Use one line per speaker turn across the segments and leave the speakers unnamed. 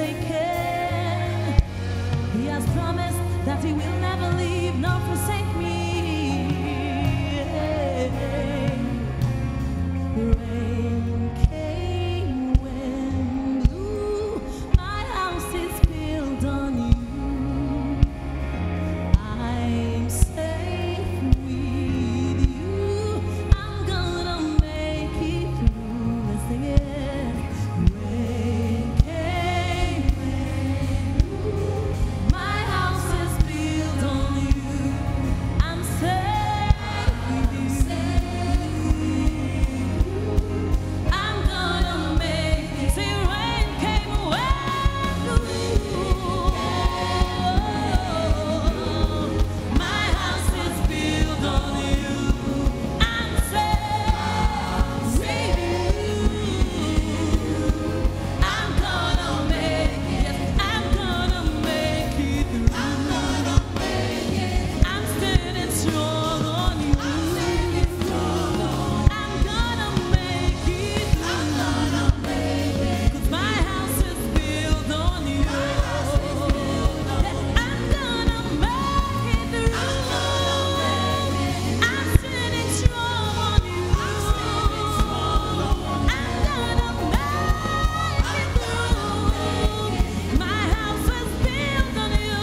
forsaken. He has promised that he will never leave nor forsake me. The rain came, wind blew, my house is built on you. I'm safe with you. I'm gonna make it through. Let's sing it. Rain came, wind blew, my house is built on you. I'm safe with you. I'm gonna make it. See, rain came, wind blew. My house is built on you. I'm safe with you. I'm gonna make it. I'm gonna make it through. I'm gonna make it. I'm standing strong on you. I'm standing strong on you. I'm gonna make it through. I'm gonna make it. 'Cause my house is built on you. I'm gonna make it through. I'm gonna make it. I'm standing strong on you. I'm standing strong on you. I'm gonna make it through. My house is built on you.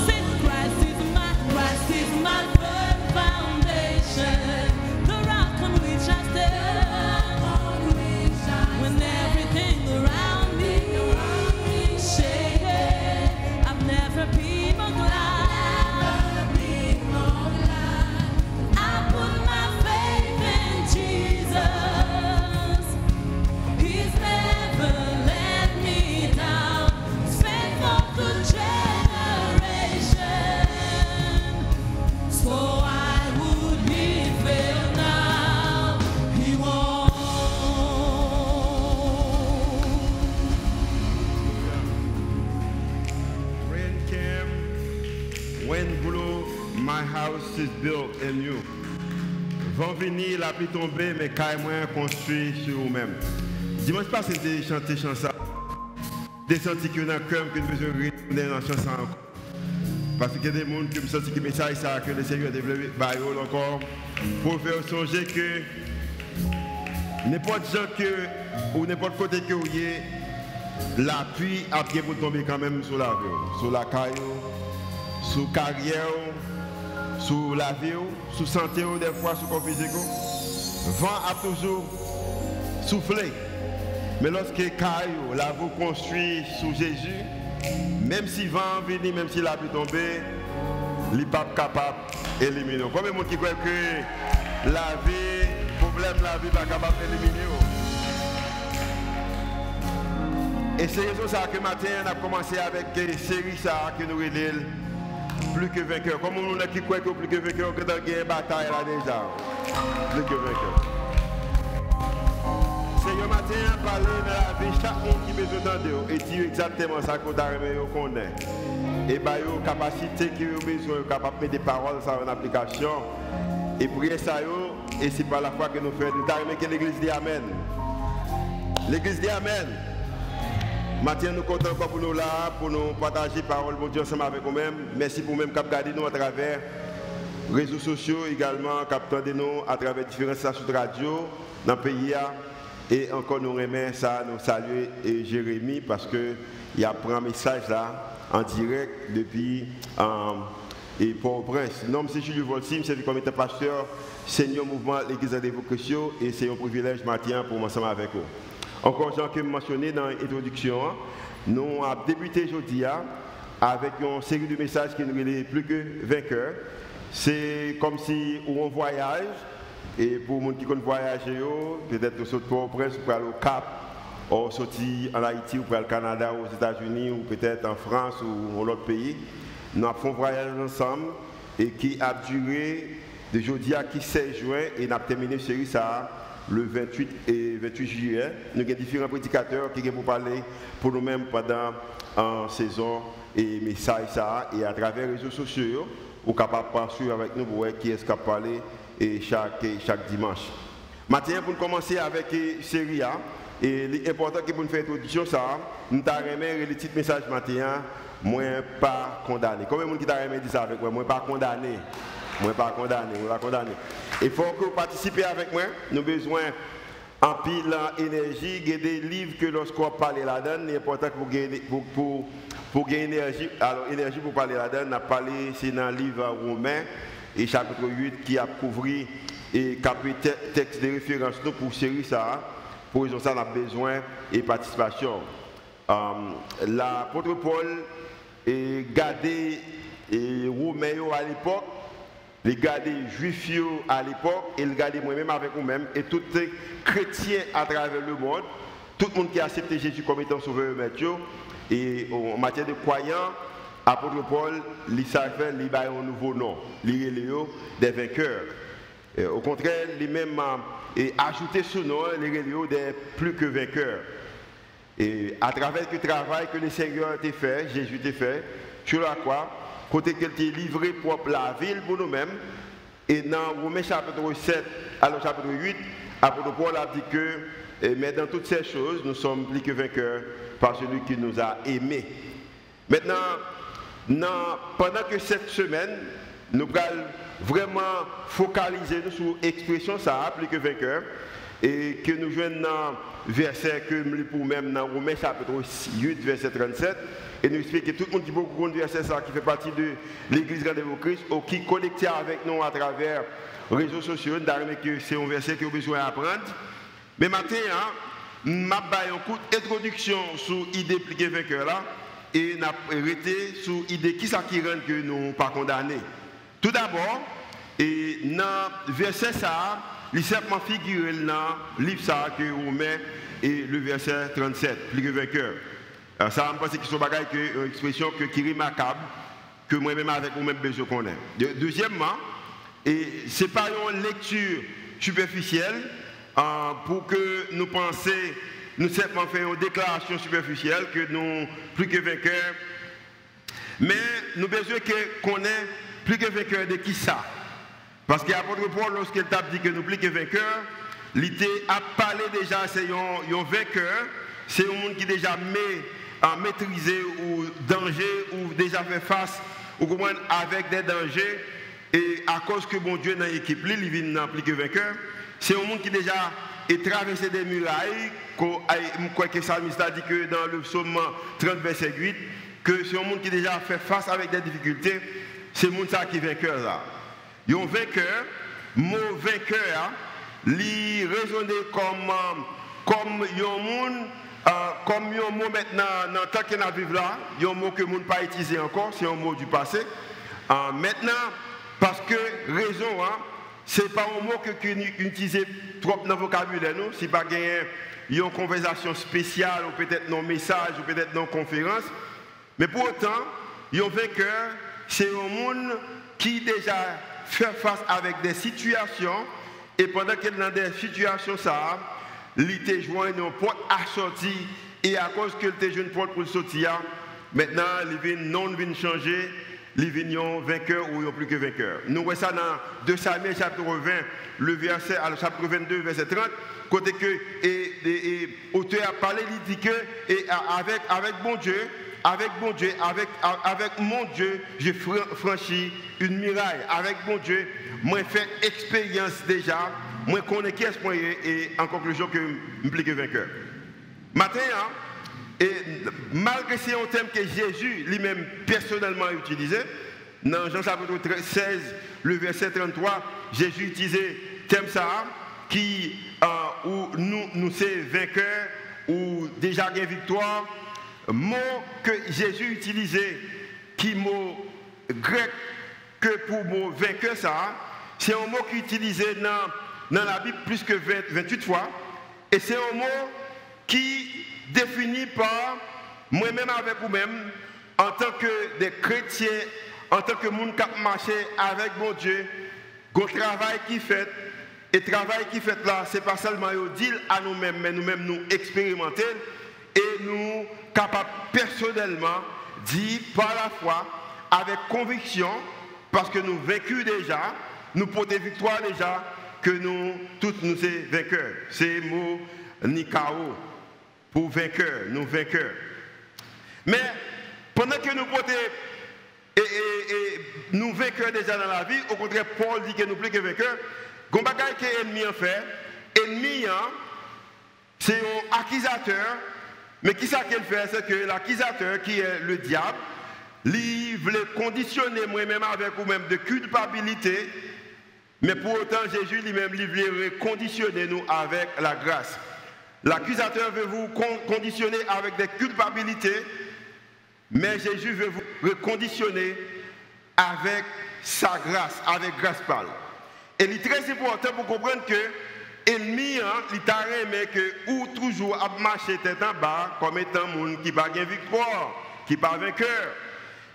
Say Christ is my firm foundation, the rock on which I stand. When everything around me is shaking, I've never been more glad. I put my faith in Jesus. He's never let me down. He's faithful through generation. So I would be failed now. He won't.
Rain came, wind blew, my house is built in you. Vent vini, la pluie tombée, mais caille moins construit sur vous-même. Dimanche passé, j'ai chanté chanson. Des sentis que dans le cœur, que nous besoin de retourner dans la chanson encore. Parce qu'il y a des gens qui me sentent que le message ça, que le Seigneur a développé par eux encore, pour faire songer que n'importe gens que, ou n'importe côté que vous ayez, la pluie a bien pour tomber quand même sur la vie, sur la caillou, sur la carrière, sur la vie, sur la santé, des fois, sur le corps physique. Le vent a toujours soufflé. Mais lorsque caillou, la vous construit sous Jésus, même si le vent vient, même si la pluie tombe, il n'est pas capable d'éliminer. Combien de monde qui croit que la vie, problème la vie, n'est pas capable d'éliminer? Et c'est raison ça que matin on a commencé avec une série ça que nous relève plus que vainqueur. Comme on a qui croit que plus que vainqueur, que dans une bataille là déjà. Plus que vainqueur. Seigneur matin parler dans la vie chaque monde qui besoin d'entendre et dire exactement ça qu'on a remis au connaît. Et bah yo capacité qui ont besoin capable mettre des paroles ça en application et prier ça yo et c'est par la foi que nous faisons. Nous avons que l'église dit amen. L'église dit amen. Maintenant, nous comptons encore pour nous là, pour nous partager parole de Dieu ensemble avec nous-mêmes. Merci pour nous-mêmes qui regardez nous à travers les réseaux sociaux, également qui attendez nous à travers différentes stations de radio dans le pays. Et encore nous remercions ça, nous saluer Jérémie parce qu'il y a pris un message là en direct depuis Port-au-Prince. Non, c'est Jules Volsim, c'est le comité pasteur, Seigneur Mouvement, l'église de l'évocation et c'est un privilège matin pour m'ensemble avec vous. Encore, Jean, que mentionné dans l'introduction, nous avons débuté aujourd'hui avec une série de messages qui nous est plus que vainqueurs. C'est comme si on voyage, et pour les gens qui connaissent voyager, peut-être que sauter au Prince, ou aller au Cap, ou sortir en Haïti, ou au Canada, ou aux États-Unis, ou peut-être en France, ou dans l'autre pays. Nous avons fait un voyage ensemble et qui a duré de jeudi à 16 juin et nous avons terminé cette série ça. Le 28 et 28 juillet, nous avons différents prédicateurs qui viennent pour parler pour nous-mêmes pendant la saison et message ça et à travers les réseaux sociaux, vous êtes capable de suivre avec nous pour voir qui est-ce qui a parlé chaque dimanche. Maintenant, pour commencer avec la série A, Et l'important que pour nous faire introduction, ça, nous avons le petit message matin, moi pas condamné. Combien de gens qui t'a dit ça avec moi? Moi pas condamné. Moi pas condamné, moi pas condamné. Il faut que vous participez avec moi. Nous avons besoin en pile énergie, il y a des livres que lorsqu'on parle là-dedans, il est important que vous gagnez pour gagner énergie. Alors énergie pour parler là-dedans, on a parlé c'est dans le livre Romain et chapitre 8 qui a couvert et capé texte de référence nous pour série ça. Pour raison ça, on a besoin de participation. L'apôtre Paul a gardé les Romains à l'époque, les gardé Juifs à l'époque, et le gardé moi-même avec vous-même, et tous les chrétiens à travers le monde, tout le monde qui a accepté Jésus comme étant sauveur Matthieu, et en matière de croyants, l'apôtre Paul, il savait qu'il a un nouveau nom, il est des vainqueurs. Et au contraire, lui-même a ajouté ce nom, les religieux des plus que vainqueurs. Et à travers le travail que le Seigneur a fait, Jésus a fait, sur la croix, côté qu'il a livré pour la ville pour nous-mêmes, et dans Romains chapitre 7, alors chapitre 8, l'apôtre Paul a dit que, mais dans toutes ces choses, nous sommes plus que vainqueurs par celui qui nous a aimés. Maintenant, pendant que cette semaine, nous allons vraiment focaliser sur l'expression ça, plus que vainqueur, et que nous jouons dans le verset que nous pour même dans Romains chapitre 8, verset 37, et nous expliquons que tout le monde qui beaucoup de verset ça, qui fait partie de l'Église Grande de Christ, ou qui connecte avec nous à travers les réseaux sociaux, que c'est un verset que vous avez besoin d'apprendre. Mais maintenant, je vais un coup d'introduction sur l'idée plus que vainqueur là, et nous avons arrêté sur l'idée qui ça qui rend que nous ne pas condamnés. Tout d'abord, et dans le verset ça, il simplement figuré dans le livre ça que vous met et le verset 37, plus que vainqueur. Ça, je pense que c'est une expression qui est remarquable, que moi-même avec vous-même besoin qu'on ait. Deuxièmement, et ce n'est pas une lecture superficielle pour que nous pensions, nous simplement faire une déclaration superficielle que nous plus que vainqueurs, mais nous besoin qu'on ait plus que vainqueur de qui ça? Parce que l'apôtre Paul, lorsqu'il t'a dit que nous plus que vainqueur, l'idée a parlé déjà, c'est un vainqueur, c'est un monde qui déjà maîtrisé ou danger, ou déjà fait face ou avec des dangers, et à cause que bon Dieu dans l'équipe, il vient plus que vainqueur, c'est un monde qui déjà a traversé des murailles, quoi que Salmiste a dit que dans le psaume 30, verset 8, que c'est un monde qui déjà fait face avec des difficultés. C'est le monde qui est vainqueur là. Un vainqueur, mot vainqueur, il résonne comme un monde, comme un mot maintenant, dans le temps qu'on a vécu là, il y a un mot que le monde n'a pas utilisé encore, c'est un mot du passé. Maintenant, parce que raison, ce n'est pas un mot que nous utilisons trop dans le vocabulaire, nous, si pas il y a une conversation spéciale, ou peut-être dans message, ou peut-être dans conférence. Mais pour autant, un vainqueur, c'est un monde qui déjà fait face avec des situations, et pendant qu'il est dans des situations, ça, il était joint une porte à sortir, et à cause qu'il était joint une porte pour sortir, maintenant, il vient changer, il vient vainqueur ou plus que vainqueur. Nous voyons ça dans 2 Samuel chapitre 20, le verset, alors chapitre 22, verset 30, côté que l'auteur a parlé, il dit que et avec mon Dieu, avec mon Dieu, j'ai franchi une muraille. Avec mon Dieu, moi j'ai fait expérience déjà, moi connais qui est-ce moi et en conclusion que je suis plus que vainqueur. Maintenant, et malgré c'est un thème que Jésus lui-même personnellement a utilisé, dans Jean chapitre 16, le verset 33, Jésus utilisait thème ça qui où nous sommes vainqueurs ou déjà gain victoire. Mot que Jésus utilisait, qui mot grec que pour mot vainqueur ça, c'est un mot qu'il utilisait dans la Bible plus que 28 fois, et c'est un mot qui définit par moi-même avec vous-même en tant que des chrétiens, en tant que monde qui a marché avec mon Dieu, le travail qui fait. Et le travail qui fait là, ce n'est pas seulement dire à nous-mêmes, mais nous-mêmes nous expérimenter et nous capables personnellement dire par la foi, avec conviction, parce que nous vaincus déjà, nous portons victoire déjà, que nous tous nous sommes vainqueurs. C'est le mot Nikao. pour vainqueurs, nous vainqueurs. Mais pendant que nous portons et nous vainqueurs déjà dans la vie, au contraire, Paul dit que nous plus que vainqueurs. Gon bagay que l'ennemi en fait, ennemi c'est un accusateur, mais qui ça qu'il fait, c'est que l'accusateur qui est le diable, lui voulait conditionner moi-même avec vous-même de culpabilité, mais pour autant Jésus lui-même lui voulait conditionner nous avec la grâce. L'accusateur veut vous conditionner avec des culpabilités, mais Jésus veut vous reconditionner avec sa grâce, avec grâce pâle. Et il est très important pour comprendre que l'ennemi, il t'a aimé que ou toujours a marché tête en bas comme étant un monde qui n'a pas de victoire, qui n'a pas vainqueur.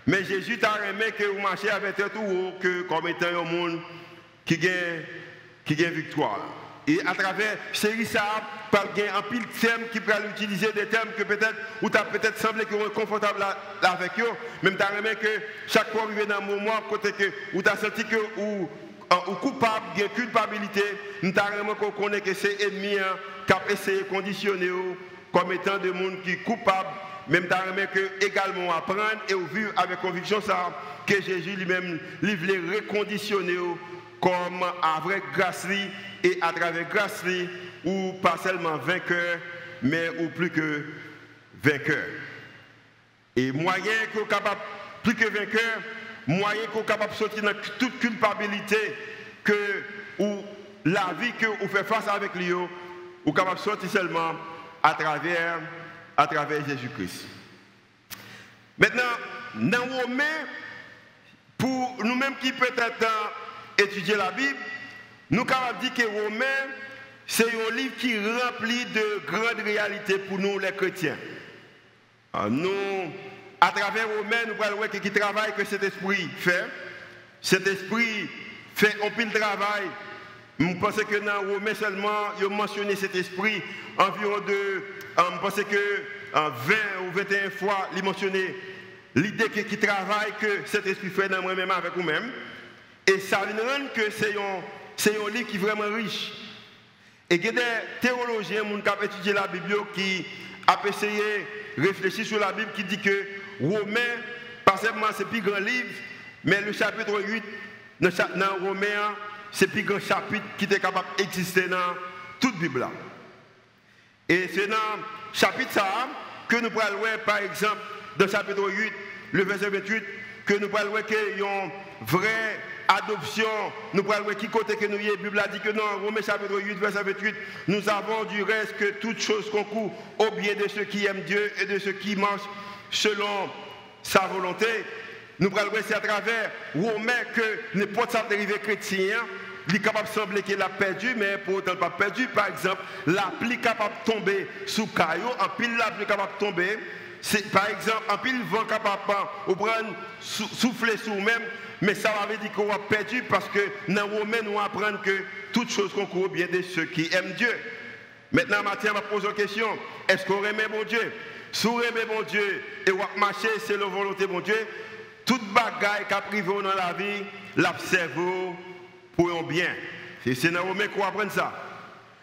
Mais Jésus t'a aimé que vous marchez avec tête en haut comme étant un monde qui a victoire. Et à travers série ça, il y a un pile de thèmes qui peuvent utiliser des thèmes que peut-être, ou tu as peut-être semblé que vous êtes confortable avec eux. Même tu as aimé que chaque fois arrivé dans un moment, côté que, où tu as senti que, ou coupable, il y a culpabilité, nous avons reconnu que c'est l'ennemi qui a essayé de conditionner comme étant des gens qui sont coupables. Même tu as que également apprendre et vivre avec conviction ça, que Jésus lui-même lui voulait reconditionner comme avec grâce et à travers grâce ou pas seulement vainqueur, mais ou plus que vainqueur. Et moyen qu'on est capable, plus que vainqueur, moyen qu'on est capable de sortir dans toute culpabilité que ou la vie que vous faites face avec lui, vous êtes capable de sortir seulement à travers Jésus-Christ. Maintenant, dans Romains, pour nous-mêmes qui peut-être étudier la Bible, nous avons dit que Romains, c'est un livre qui remplit de grandes réalités pour nous les chrétiens. Nous, à travers Romains, nous voyons qui travaille que cet esprit fait. Cet esprit fait un pile de travail. Je pense que dans Romains seulement, il a mentionné cet esprit environ de, je pense que 20 ou 21 fois, il a mentionné l'idée qui travaille que cet esprit fait dans moi-même avec vous-même. Et ça nous rend que c'est un livre qui est vraiment riche. Et il y a des théologiens qui ont étudié la Bible qui ont essayé de réfléchir sur la Bible qui dit que Romains, pas seulement c'est le plus grand livre, mais le chapitre 8 dans Romains, c'est le plus grand chapitre qui est capable d'exister dans toute la Bible. Et c'est dans le chapitre ça que nous pouvons voir, par exemple, dans le chapitre 8, le verset 28, que nous pouvons voir qu'il y a une vraie adoption. Nous pouvons voir qui côté que nous y est. La Bible a dit que dans Romains chapitre 8, verset 28, nous avons du reste que toutes choses concourent au bien de ceux qui aiment Dieu et de ceux qui marchent selon sa volonté. Nous pouvons voir à travers Romains que n'importe ça dérivé chrétien, il est capable de sembler qu'il a perdu, mais pour autant pas perdu. Par exemple, la pluie capable de tomber sous caillou, en pile la pluie capable de tomber. Par exemple, en pile vent capable de prendre souffler sur vous-même, mais ça veut dire qu'on a perdu parce que dans Romains, nous apprenons que toutes choses concourent bien de ceux qui aiment Dieu. Maintenant, Mathieu va poser une question. Est-ce qu'on aime bon Dieu? Si on aime bon Dieu et on marche, c'est la volonté de bon Dieu, toute bagaille qui a privé dans la vie, l'observe pour un bien. C'est dans Romains qu'on apprend ça.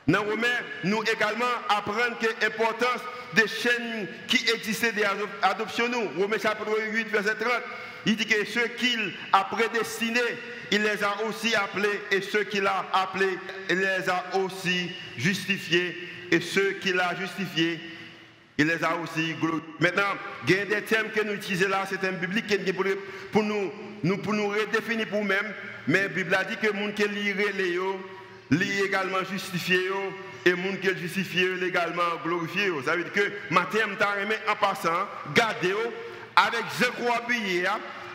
Dans Romains, nous également apprenons que l'importance des chaînes qui existaient des adoptions. Romains chapitre 8, verset 30, il dit que ceux qu'il a prédestinés, il les a aussi appelés, et ceux qu'il a appelés, il les a aussi justifiés, et ceux qu'il a justifiés, il les a aussi glorifiés. Maintenant, il y a des thèmes que nous utilisons là, c'est un biblique qui est pour nous redéfinir pour nous-mêmes, mais la Bible a dit que les gens qui lisent les également justifié et les gens qui justifié également glorifié. Ça veut dire que matin, je en passant, gardez avec je crois habillé,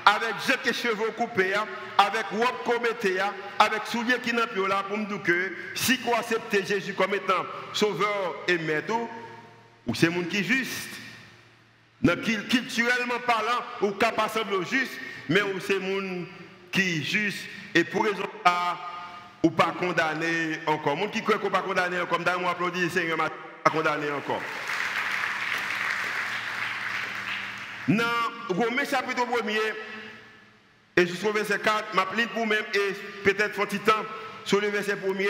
avec je cheveux coupés, avec robe comété, avec souliers qui n'ont plus là pour me dire que si vous acceptez Jésus comme étant sauveur et maître, ou c'est monde qui est juste, culturellement parlant, ou capable de juste, mais ou c'est monde qui est juste et pour raison ou pas condamné encore. Les gens qui croient qu'on pas condamné encore, comme dans moi applaudis le Seigneur, pas condamné encore. Dans Romains chapitre 1er, et jusqu'au verset 4, je m'applique pour même et peut-être un petit temps sur le verset 1er,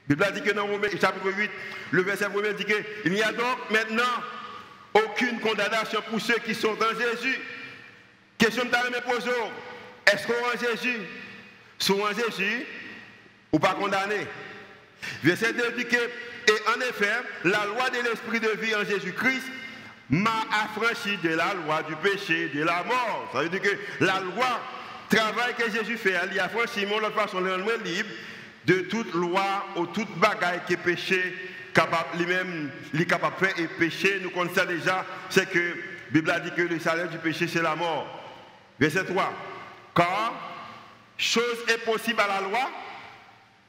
la Bible dit que dans Romains chapitre 8, le verset 1er dit qu'il n'y a donc maintenant aucune condamnation pour ceux qui sont en Jésus. Question que je me pose, est-ce qu'on est en Jésus? Sont en Jésus ou pas condamné? Verset 2 dit que, et en effet, la loi de l'esprit de vie en Jésus-Christ m'a affranchi de la loi du péché, de la mort. Ça veut dire que la loi, travail que Jésus fait, il a affranchi, mais de l'autre façon, le rend libre de toute loi ou toute bagaille qui est péché, capable, lui-même, il est capable de faire et péché. Nous connaissons déjà, c'est que la Bible a dit que le salaire du péché, c'est la mort. Verset 3. Car chose est possible à la loi,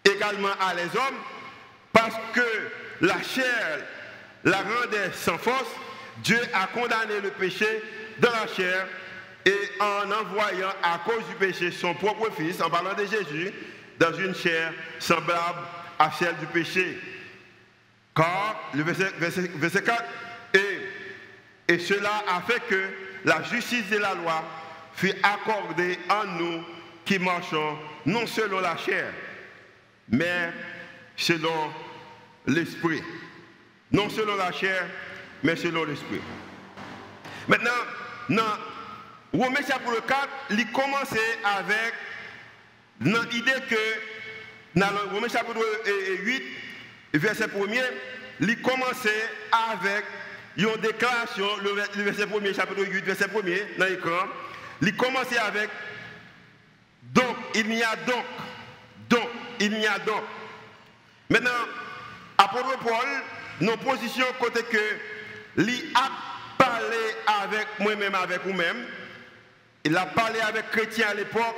également à les hommes, parce que la chair la rendait sans force. Dieu a condamné le péché dans la chair et en envoyant à cause du péché son propre fils, en parlant de Jésus, dans une chair semblable à celle du péché. Car, le verset 4, et cela a fait que la justice de la loi fut accordée en nous qui marchons non selon la chair, mais selon l'esprit. Non selon la chair, mais selon l'esprit. Maintenant, dans Romains chapitre 4, il commençait avec l'idée que dans Romains chapitre 8, verset 1er, il commençait avec une déclaration, le verset 1er, chapitre 8, verset 1er, dans l'écran, il commençait avec donc, il n'y a donc, il n'y a donc. Maintenant, apôtre Paul, nos positions côté que lui a parlé avec moi-même, avec vous-même. Il a parlé avec chrétiens à l'époque.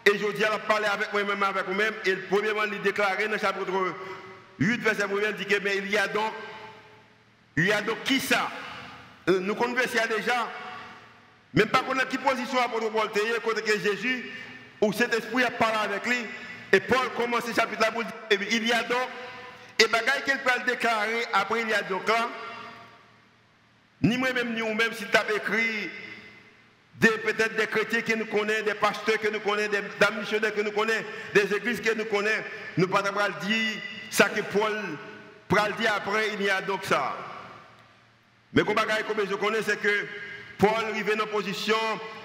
Et aujourd'hui, il a parlé avec moi-même, avec vous-même. Et premièrement, il déclaré dans le chapitre 8, verset 1, il dit que mais il y a donc qui ça? Nous connaissons déjà. Même pas qu'on a qui position apôtre Paul côté que Jésus ou cet esprit a parlé avec lui. Et Paul commence ce chapitre-là pour dire il y a donc. Et bagaille qu'il peut le déclarer après il y a donc là, ni moi-même ni vous-même, si tu as écrit peut-être des chrétiens que nous connaissons, des pasteurs que nous connaissons, des missionnaires que nous connaissons, des églises que nous connaissons, nous ne pouvons pas dire ça que Paul va dire après, il y a donc ça. Mais comme bagaille comme je connais, c'est que Paul arrive dans une position,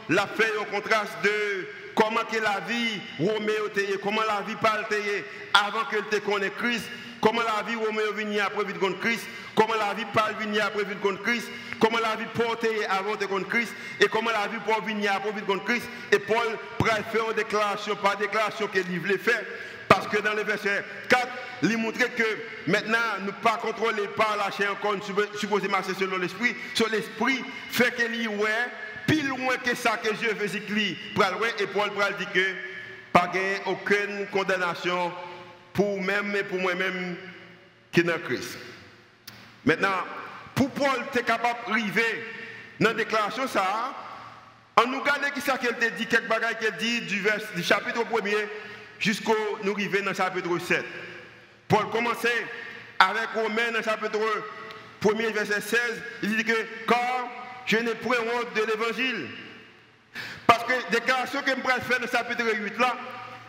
l'a fait au contraste de comment que la vie Roméo était, comment la vie Paul était avant que tu connaisses Christ. Comment la vie Roméo venait après vite contre Christ, comment la vie Paul venait après vite contre Christ, comment la vie Paul était avant de contre Christ, et comment la vie Paul venait après vite contre Christ. Et Paul préfère une déclaration par déclaration qu'il voulait faire, parce que dans le verset 4, il montrait que maintenant, nous ne pas contrôler par la chair encore, nous supposons marcher selon l'esprit. Sur l'esprit, fait qu'il y ouais, plus loin que ça que Dieu faisait lui, et Paul dit que pas aucune condamnation pour même et pour moi-même qui est dans Christ. Maintenant, pour Paul, tu es capable d'arriver dans la déclaration, ça, en nous regardant qui ça qu'elle te dit, quelques bagages qu'elle dit du chapitre 1er jusqu'au nous arriver dans le chapitre 7. Paul commençait avec Romains dans le chapitre 1er, verset 16, il dit que car je n'ai point honte de l'évangile. Parce que la déclaration que je vais faire dans le chapitre 8 là,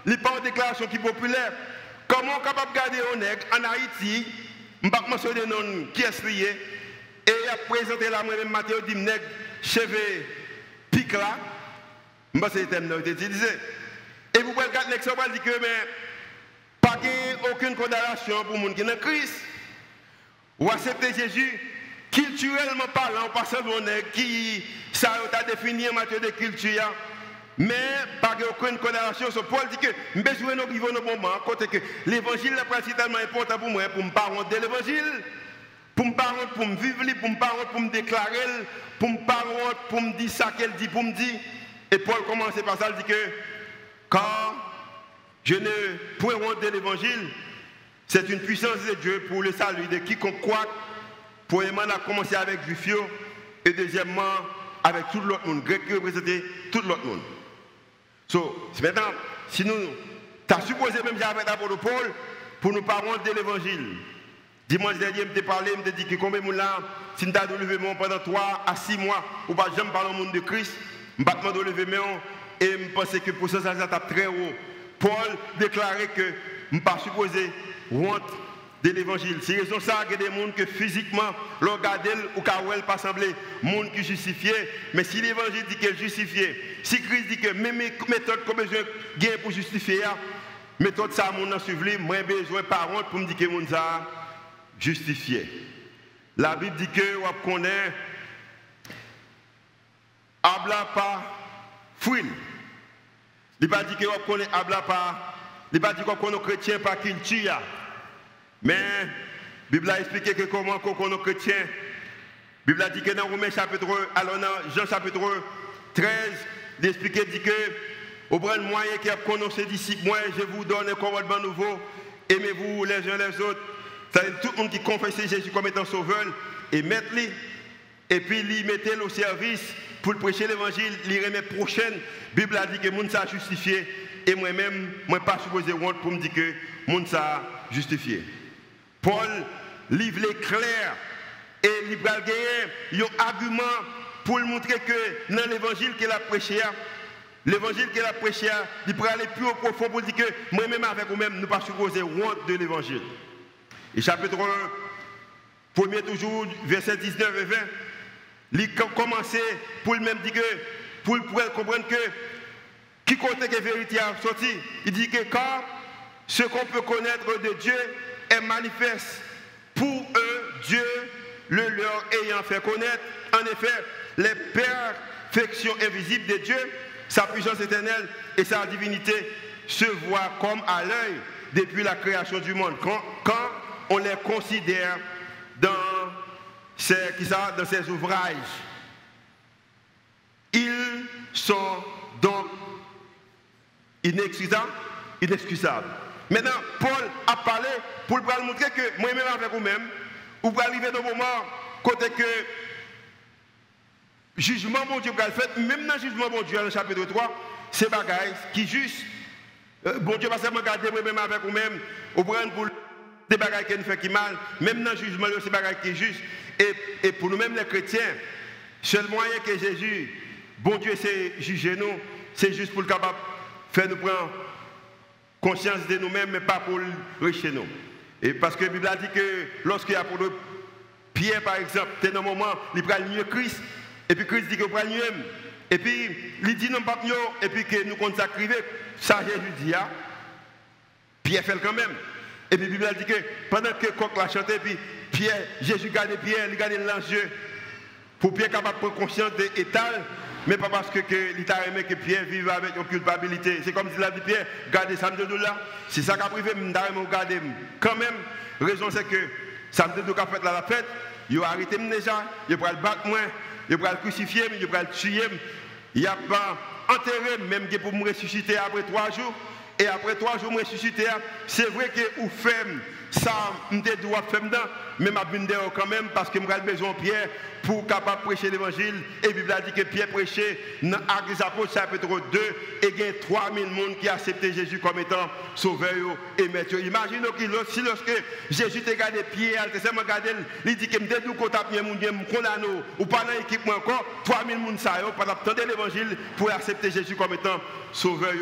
il n'est pas une déclaration qui est populaire. Comment on est capable de garder un nègre en Haïti, je ne vais pas mentionner le nom qui est lié, et il a présenté la même matière du nègre cheveux pique là, je vais c'est le terme qui est utilisé. Et vous pouvez regarder l'exemple, il dit que pas aucune condamnation pour les gens qui sont en Christ. Ou accepter Jésus, culturellement parlant, pas seulement nègre qui ça a défini en matière de culture. Mais pas aucune condamnation. Paul dit que nous besoin de vivre au moment côté que l'évangile est principalement important pour moi, pour me parler de l'évangile, pour me parler, pour me vivre, pour me parler, pour me déclarer, pour me parler, pour me dire ça qu'elle dit, pour me dire. Et Paul commence par ça, il dit que quand je ne point honte de l'évangile, c'est une puissance de Dieu pour le salut de quiconque croit. Premièrement, on a commencé avec Juifio et deuxièmement avec tout l'autre monde, grec qui représentait tout l'autre monde. So, maintenant, si nous, tu as supposé même avec l'apôtre Paul pour nous parler de l'évangile. Dimanche dernier, je t'ai parlé, je t'ai dit que combien de monde là, si nous avons levé pendant 3 à 6 mois, ou pas jamais parler au monde de Christ, je ne vais pas lever et je pense que pour ça, ça tape très haut. Paul déclarait que je ne suis pas supposé honte de l'évangile. C'est raison ça qu'il y a des gens que physiquement, l'on regarde ou qu'elle pas semblé monde qui justifié, mais si l'évangile dit qu'elle justifié, si Christ dit que même méthode qu'on besoin gain pour justifier, méthode ça mon en suivre, moi besoin parole pour me dire que mon ça justifié. La Bible dit que on connaît habla pas fruit. Il pas dit que on connaît habla pas, il pas dit qu'on connaît chrétien par culture. Mais la Bible a expliqué que comment on connaît chrétien. La Bible a dit que dans Romains chapitre 1, alors dans Jean chapitre 13, il explique dit que au bon moyen qui a connu ses disciples, moi je vous donne un commandement nouveau, aimez-vous les uns les autres. C'est-à-dire tout le monde qui confesse Jésus comme étant sauveur et mettre-le, et puis il mettez au service pour prêcher l'évangile, il remet prochaine. La Bible a dit que moun ça justifié et moi-même, moi pas supposé honte pour me dire que moun ça justifié. Paul livre les clairs et il va gagner un argument pour montrer que dans l'évangile qu'il a prêché, l'évangile qu'il a prêché, il peut aller plus au profond pour dire que moi-même avec vous-même, nous pas supposé honte de l'évangile. Et chapitre 1, premier toujours, verset 19 et 20, il a commencé pour lui-même dire que, pour comprendre que, qui côté que la vérité a sorti, il dit que quand ce qu'on peut connaître de Dieu est manifeste, pour eux, Dieu le leur ayant fait connaître, en effet, les perfections invisibles de Dieu, sa puissance éternelle et sa divinité se voient comme à l'œil depuis la création du monde. Quand on les considère dans ces ouvrages, ils sont donc inexcusables. Maintenant, Paul a parlé pour nous montrer que moi-même avec vous-même, vous pouvez arriver dans un moment côté que jugement bon Dieu va le faire, même dans le jugement bon Dieu, dans le chapitre 3, c'est bagaille qui juste, bon Dieu va seulement garder moi-même avec vous-même, au prendre pour des bagailles qui nous fait qui mal, même dans le jugement, c'est bagaille qui est juste. Et pour nous-mêmes les chrétiens, seul moyen que Jésus, bon Dieu, c'est juger nous, c'est juste pour le capable faire nous prendre conscience de nous-mêmes, mais pas pour le chez nous. Et parce que la Bible a dit que lorsqu'il y a pour Pierre, par exemple, c'est dans un moment, il prend mieux Christ, et puis Christ dit qu'il prend mieux. Et puis, il dit non, pas mieux, et puis que nous consacrer, ça Jésus dit, Pierre fait quand même. Et puis la Bible a dit que pendant que coq l'a chanté, puis Pierre, Jésus garde Pierre, il garde l'enjeu, pour Pierre capable de prendre conscience de l'étal, mais pas parce que il t'a aimé que Pierre vive avec une culpabilité. C'est comme si la dit Pierre, gardez ça de là. C'est ça qu'a privé, je garder. Quand même, raison c'est que ça me dit qu'a fait la fête, il a arrêté déjà, il va le battre moi, il va le crucifier, il va le tuer, il a pas enterré, même pour me ressusciter après 3 jours. Et après 3 jours, je me ressuscité. C'est vrai que vous faites ça, je dois faire ça, mais je vais quand même parce que j'ai besoin de Pierre pour capable prêcher l'évangile. Et la Bible a dit que Pierre prêchait dans Actes des Apôtres, chapitre 2, et il y a 3000 personnes qui ont accepté Jésus comme étant sauveur et maître. Imaginez que si lorsque Jésus t'a gardé Pierre, il dit que je vais contacter les gens, ou pas dans l'équipe encore, 3000 personnes pour attendre l'évangile pour accepter Jésus comme étant sauveur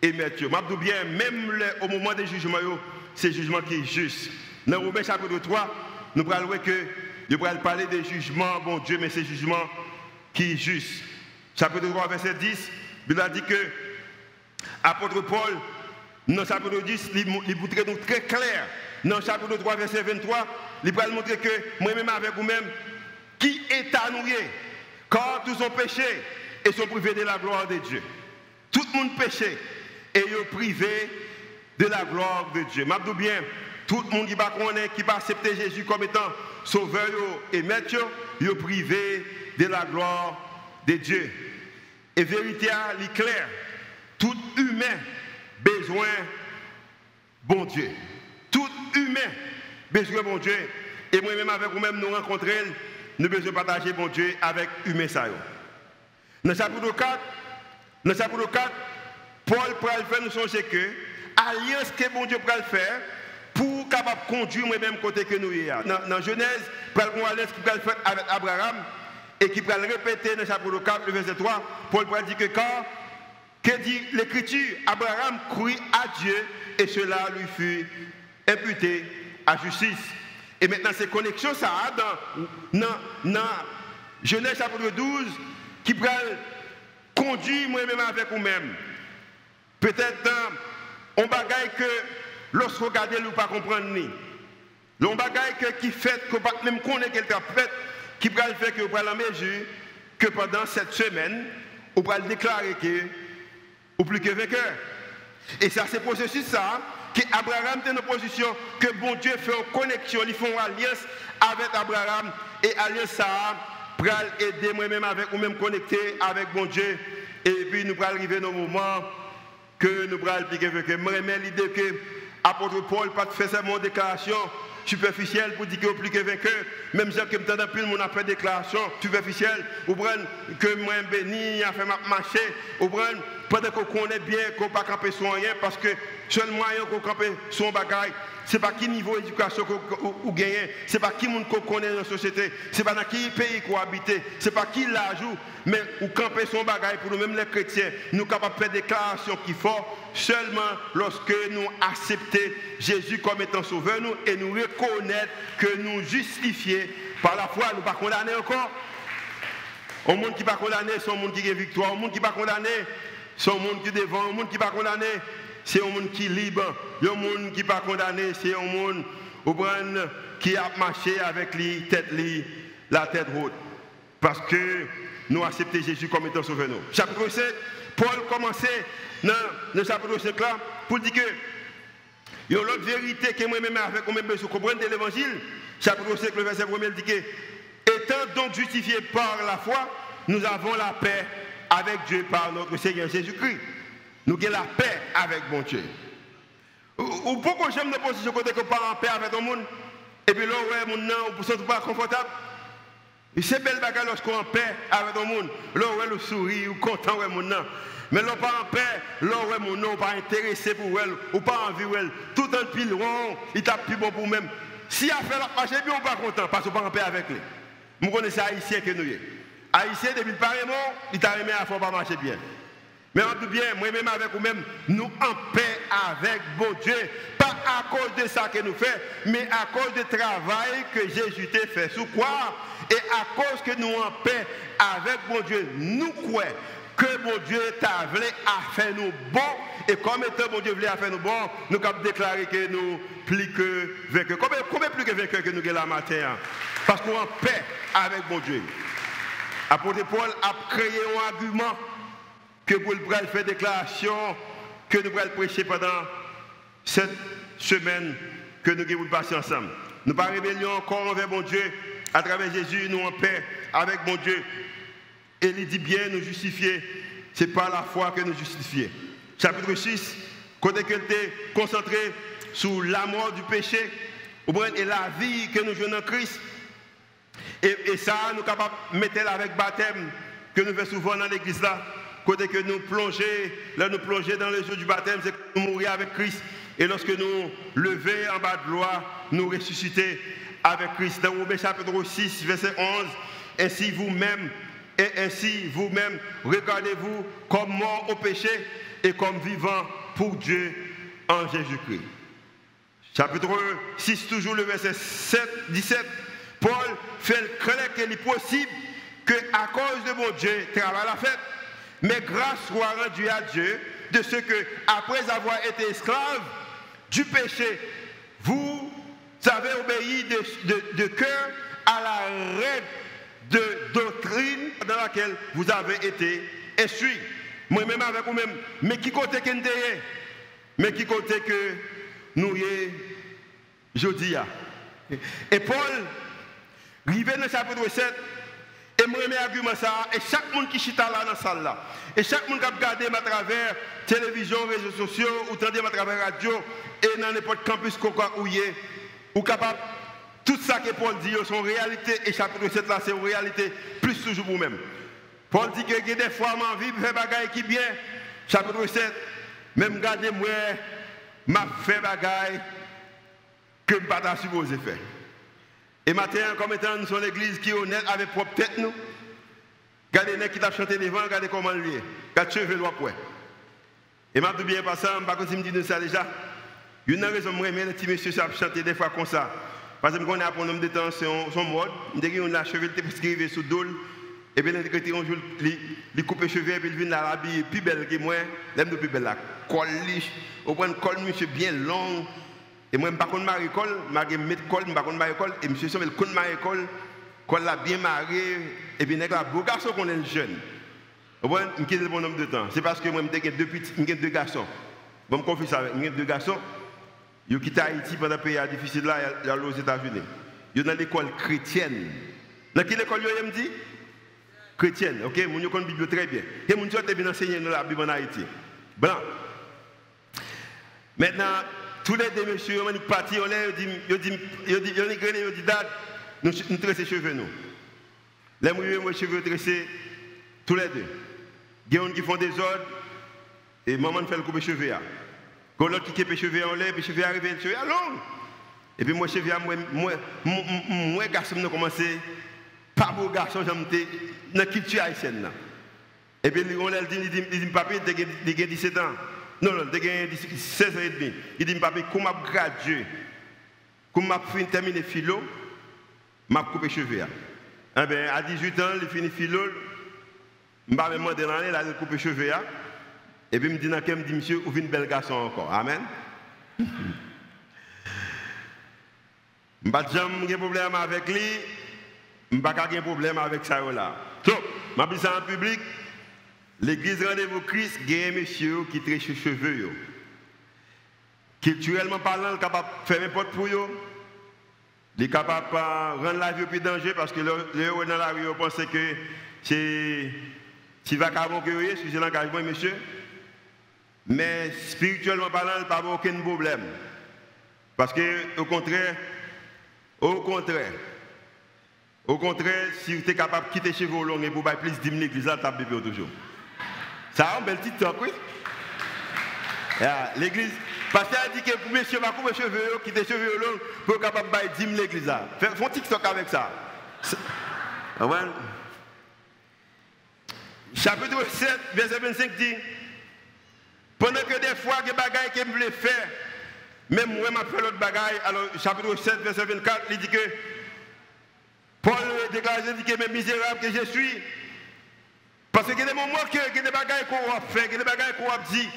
et maître. Je dis bien, même au moment des jugements, c'est le jugement qui est juste. Dans Romains chapitre 3, nous allons voir que nous allons parler des jugements, bon Dieu, mais c'est le jugement qui est juste. Chapitre 3, verset 10, il a dit que l'apôtre Paul, dans chapitre 10, il montre nous très clair. Dans chapitre 3, verset 23, il va montrer que moi-même avec vous-même, qui est annulé, car tous ont péché et sont privés de la gloire de Dieu. Tout le monde péché et ils sont privés de la gloire de Dieu. Je dis bien, tout le monde qui va accepter Jésus comme étant sauveur et maître, ils sont privés de la gloire de Dieu. Et vérité est claire, tout humain besoin bon Dieu. Tout humain besoin bon Dieu. Et moi-même avec vous-même, nous rencontrer, nous besoin partager bon Dieu avec humain. Dans le chapitre 4, Paul pourra faire nous songer que alliance que bon Dieu pourra le faire pour capable conduire moi-même côté que nous y a. Dans Genèse, Paul pourra alliance qui pourra le faire avec Abraham et qui pourra le répéter dans le chapitre 4, le verset 3. Paul pourra dire que quand, que dit l'Écriture, Abraham crut à Dieu et cela lui fut imputé à justice. Et maintenant, ces connexions, ça a dans Genèse chapitre 12, qui peut conduire moi-même avec vous-même. Peut-être on bagaille que lorsque vous regardez, vous ne pas comprendre ni. On bagaille qui fait que vous même connaître qu'elle t'a fait, qui peut faire que vous prenez la mesure que pendant cette semaine, vous pouvez déclarer que vous plus que vainqueur. Et ça, c'est processus ça, que Abraham est dans une position que bon Dieu fait une connexion, ils font une alliance avec Abraham, et alliance ça pour aider moi-même avec vous-même connecter avec bon Dieu. Et puis nous allons arriver dans le moment que nous allons appliquer vainqueur. Je remets l'idée que l'apôtre Paul n'a pas fait seulement une déclaration superficielle pour dire qu'il est plus que vainqueur. Même si je me tente plus, on a fait une déclaration superficielle. Ou prendre que moi béni, a fait marcher. Ou prendre pendant qu'on connaît bien qu'on ne peut pas camper sur rien, parce que seul moyen qu'on camper son bagage, ce n'est pas qui niveau d'éducation qu'on gagne, ce n'est pas qui monde qu'on connaît dans la société, ce n'est pas dans quel pays qu'on habite, ce n'est pas qui l'ajoute, mais ou camper son bagage pour nous-mêmes les chrétiens, nous sommes capables de faire des déclarations qui font seulement lorsque nous acceptons Jésus comme étant sauveur nous et nous reconnaître que nous justifiés par la foi, nous ne pas condamner encore. Au monde qui n'est pas condamné, c'est un monde qui a victoire. Au monde qui n'est pas condamné, c'est un monde qui est devant. Au monde qui n'est pas condamné, c'est un monde qui est libre. Le monde qui n'est pas condamné, c'est un monde qui a marché avec la tête haute. Parce que nous acceptons Jésus comme étant sauveur. Chapitre 7, Paul commençait dans le chapitre 5 là pour dire que il y a l'autre vérité que moi-même avec moi-même besoin de comprendre de l'évangile. Chapitre 5, le verset 1 dit que étant donc justifiés par la foi, nous avons la paix avec Dieu par notre Seigneur Jésus-Christ. Nous avons la paix avec mon Dieu. Ou pourquoi j'aime la position côté que pas en paix avec le monde, et puis là, ouais, mon nom, vous ne sentez pas confortable. C'est belle bagarre lorsqu'on est en paix avec le monde. Là, ouais, le sourire, ou content, ouais, mon nom. Mais là, pas en paix, là, ouais, mon nom, pas intéressé pour elle, ou pas envie, elle. Tout un pile rond, il tape plus bon pour même. Si elle fait la marche, bien, on pas content, parce qu'on pas en paix avec lui. Vous connaissez Haïtien que nous sommes. Haïtien, depuis le pareillement, il t'a remis à faire pas marcher bien. Mais en tout bien, moi-même avec vous-même, nous en paix avec bon Dieu. Pas à cause de ça que nous faisons, mais à cause du travail que Jésus t'a fait. Sous quoi? Et à cause que nous en paix avec bon Dieu, nous croyons que bon Dieu t'a voulu à faire nous bon. Et comme étant bon Dieu voulait à faire nous bon, nous avons déclaré que nous plus que vainqueurs. Combien plus que vainqueurs que nous avons la matin? Parce qu'on est en paix avec bon Dieu. Apôtre Paul a créé un argument que pour le faire déclaration que nous allons prêcher pendant cette semaine que nous allons passer ensemble. Nous pas rébellion encore envers bon Dieu. À travers Jésus, nous en paix avec bon Dieu. Et il dit bien nous justifier. C'est par la foi que nous justifions. Chapitre 6, côté que était concentré sur la mort du péché et la vie que nous jouons en Christ. Et ça, nous sommes capables de mettre avec baptême que nous faisons souvent dans l'église là. Côté que nous plongeons dans les eaux du baptême, c'est que nous mourons avec Christ. Et lorsque nous levons en bas de gloire, nous ressuscitons avec Christ. Dans Romains chapitre 6, verset 11, ainsi vous-même, regardez-vous comme mort au péché et comme vivant pour Dieu en Jésus-Christ. Chapitre 6, toujours le verset 17, Paul fait clair qu'il est possible qu'à cause de mon Dieu, travail à la fête, mais grâce soit rendue à Dieu de ce que, après avoir été esclave du péché, vous avez obéi de cœur à la règle de doctrine dans laquelle vous avez été instruits. Moi-même avec vous-même, mais qui côté que nous sommes, mais qui côté que nous sommes jeudi. Et Paul, arrivé dans le chapitre 7, et moi, mes arguments ça, et chaque monde qui chita là dans la salle là, et chaque monde qui a regardé à travers télévision, réseaux sociaux, ou entendu à travers radio, et dans n'importe campus où il est, ou capable, tout ça que Paul dit, c'est une réalité, et chapitre 7 là, c'est une réalité, plus toujours pour vous-même. Paul dit que il y a des fois, ma vie, fait bagaille qui bien, chapitre 7, même regardez moi, m'a fait bagaille que je ne pas supposé faire. Et maintenant, comme étant nous sommes l'église qui est honnête avec propre tête, nous, regardez les qui t'a chanté devant, regardez comment il est. Regardez cheveux droit point. Et m'a tout bien passé, je ne sais pas si je me dis ça déjà. Une raison pour les petits messieurs savent chanter des fois comme ça. Parce que quand on a pour un homme de temps, c'est son mode. On a cheveux qui arrivé sous dol. Et bien, on joue, il coupe les cheveux, et puis il vient la habiller plus belle que moi. L'aime de plus belle la colle liche. Au point de colle, monsieur bien long. Et moi, je ne sais pas quand je colle, je mets colle, je ne sais pas quand je colle. Et monsieur, je me connais ma colle, colle la bien mariée. Et puis, il y a un beau garçon qu'on est jeune. Au point, je quitte mon homme de temps. C'est parce que moi, j'ai deux garçons. Je me confie ça avec j'ai deux garçons. Ils ont quitté Haïti pendant un pays difficile là, ils allent aux États-Unis. Ils sont dans l'école chrétienne. Dans quelle école ils me dit? Chrétienne, ok? Ils connaissent la Bible très bien. Et ils ont bien enseigné la Bible en Haïti. Blanc. Maintenant, tous les deux messieurs, ils sont partis, ils disent, Dad, nous tressons les cheveux, nous. Les mouillés, mes cheveux tressés, tous les deux. Il y a des gens qui font des ordres, et maman fait le couper les cheveux. Quand l'autre qui est les cheveux en l'air, les cheveux arrivent, les cheveux longs. Et puis moi, cheveux, moi, garçon, je commencé, pas beau garçon, j'aime dans la culture haïtienne. Et puis on lui dit, papi, il a 17 ans. Non, il a 16 ans et demi. Il dit, papi, comment je gradué, comment je terminé philo, je vais couper les cheveux. Eh bien, à 18 ans, il finit philo, je vais me demander l'année, il coupe les cheveux. Et puis, il me dit, monsieur, vous êtes un bel garçon encore. Amen. Je n'ai pas de problème avec lui, je n'ai pas de problème avec ça. Donc, je dis ça en public, l'église Rendez-vous Christ, il y a un monsieur qui tresse les cheveux. Culturellement parlant, il est capable de faire n'importe quoi. Il est capable de rendre la vie plus dangereuse parce que les gens dans la rue pensent que c'est vagabond que vous êtes, excusez l'engagement, monsieur. Mais spirituellement parlant, il n'y a pas aucun problème. Parce que, au contraire, si vous êtes capable de quitter les cheveux longs et pour faire plus de l'église, ça tape bébé toujours. Ça a un bel TikTok, oui. L'église, parce qu'elle dit que pour monsieur, va couper les cheveux, quitter les cheveux longs pour être capable de faire 10 l'église. Font TikTok avec ça. Chapitre 7, verset 25 dit, pendant que des fois, il y a des bagailles que je voulais faire, même moi, je fais l'autre bagaille. Alors, chapitre 7, verset 24, il dit que Paul déclare, il dit que mes misérables que je suis, parce qu'il y a des moments que il y a des bagailles qu'on va faire, il y a des bagailles qu'on va dire,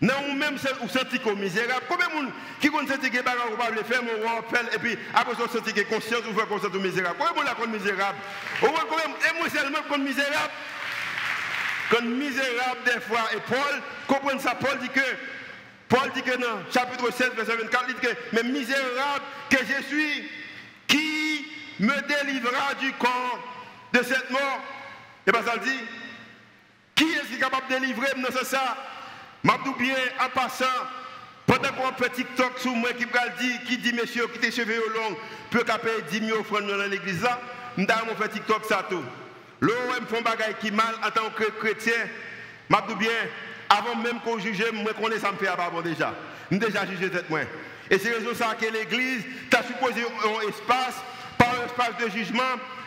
non, ou même ou senti comme misérable. Combien de gens qui ont senti que les bagailles qu'on va faire, on va faire, et puis après, on senti que conscience, on va conscience misérable. Combien de gens sont misérables? Et moi, seulement comme misérable. Comme misérable des fois, et Paul, comprend ça, Paul dit que dans chapitre 7, verset 24, il dit que, mais misérable que je suis, qui me délivrera du corps de cette mort? Et bien ça dit, qui est-ce capable de délivrer? Non, c'est ça. M'abdou bien, en passant, pendant qu'on fait TikTok sur moi qui dit, messieurs, qui tes cheveux longs, peut payer 10 000 offrandes dans l'église là, m'd'a fait TikTok ça tout. L'OM font bagaille qui mal en tant que chrétien, m'abdou bien, avant même qu'on juge, moi connais ça me fait avant déjà. Nous déjà jugé tête moi. Et c'est raison ça que l'église t'a supposé un espace, pas un espace de jugement,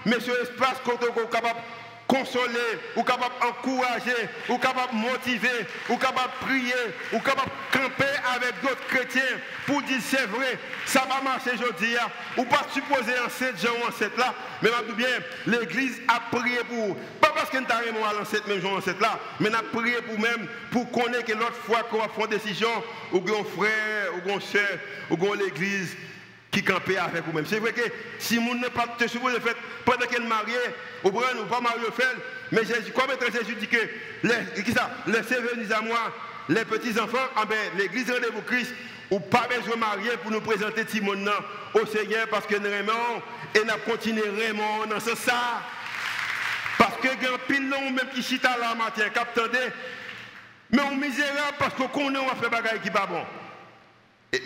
mais ce espace qu'on est capable de consoler, ou capable d'encourager, ou capable de motiver, ou capable de prier, ou capable de camper avec d'autres chrétiens pour dire c'est vrai, ça va marcher aujourd'hui, ou pas supposer en 7 gens ou en 7 là, mais bien, l'église a prié pour, pas parce que nous avons à l'enceinte même jour en 7 là, mais nous avons prié pour même, pour connaître que l'autre fois qu'on va faire une décision, ou qu'on frère, ou qu'on soeur, ou qu'on l'église, qui campait avec vous-même. C'est vrai que si vous n'êtes pas supposé faire pendant qu'elle est mariée, ou pas marié au fait, mais Jésus, comme Jésus dit que les sévenus à moi, les petits-enfants, l'église Rendez-vous Christ, ou pas besoin de marier pour nous présenter Timon au Seigneur parce que nous aimons et nous continuerons dans ce sens. Parce que grand pile non même qui chita là matin, captendez, mais on misérable parce qu'on connaît on va faire bagaille qui pas bon.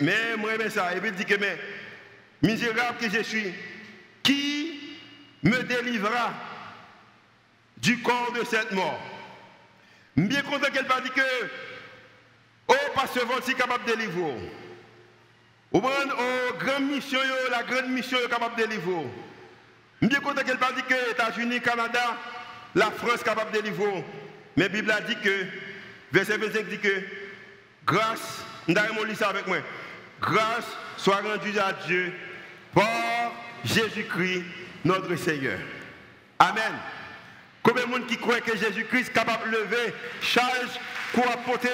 Mais moi j'aime ça, et puis il dit que mais misérable que je suis, qui me délivrera du corps de cette mort? Bien content qu'elle va dire que oh pasteur Vonsi capable de délivrer. Ou prendre oh grande mission la grande mission capable de délivrer. Bien content qu'elle va dire que les États-Unis, Canada, la France capable de délivrer. Mais la Bible a dit que verset 25 dit que grâce, nous avons lu ça avec moi. grâce soit rendue à Dieu par Jésus-Christ, notre Seigneur. Amen. Combien de monde qui croit que Jésus-Christ est capable de lever charge pour apporter?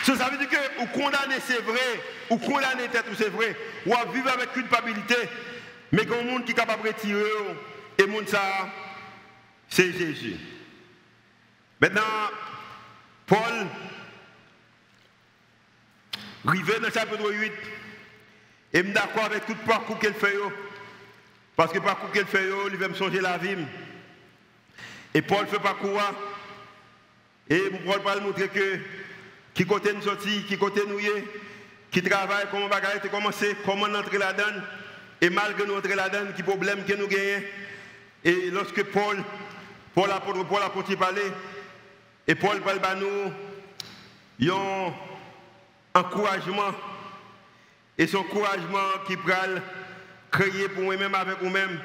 Ça veut dire que ou condamner c'est vrai, ou condamner tête c'est vrai, ou à vivre avec culpabilité, mais quand monde qui est capable de retirer, et monde ça, c'est Jésus. Maintenant, Paul, arrivé dans le chapitre 8, et je suis d'accord avec tout le parcours qu'il fait. Parce que le parcours qu'il fait, il va me changer la vie. Et Paul fait parcours. Et Paul va montrer que qui côté nous sorti, qui côté nous est, qui travaille, comment bagaille a commencé, comment entrer là-dedans. Et malgré nous entrer là-dedans, qui problème que nous gagnons. Et lorsque Paul apôtre parler, et Paul parle à nous, il y a un encouragement. Et son encouragement qui peut créer pour moi-même avec vous-même,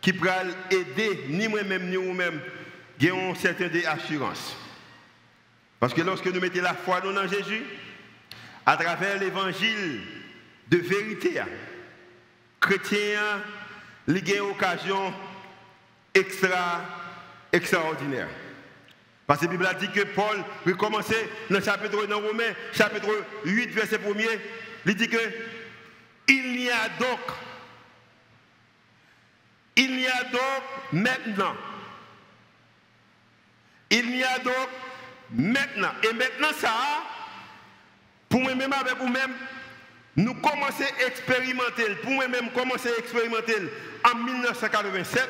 qui peut aider ni moi-même ni vous-même, il y a une certaine assurance. Parce que lorsque nous mettons la foi dans Jésus, à travers l'évangile de vérité, chrétien, il y a une occasion extraordinaire. Parce que la Bible a dit que Paul veut commencer dans le chapitre de Romains, chapitre 8, verset 1er, il dit que il n'y a donc maintenant. Il n'y a donc maintenant. Et maintenant ça, pour moi-même avec vous-même, nous commençons à expérimenter. Pour moi-même, commencer à expérimenter en 1987.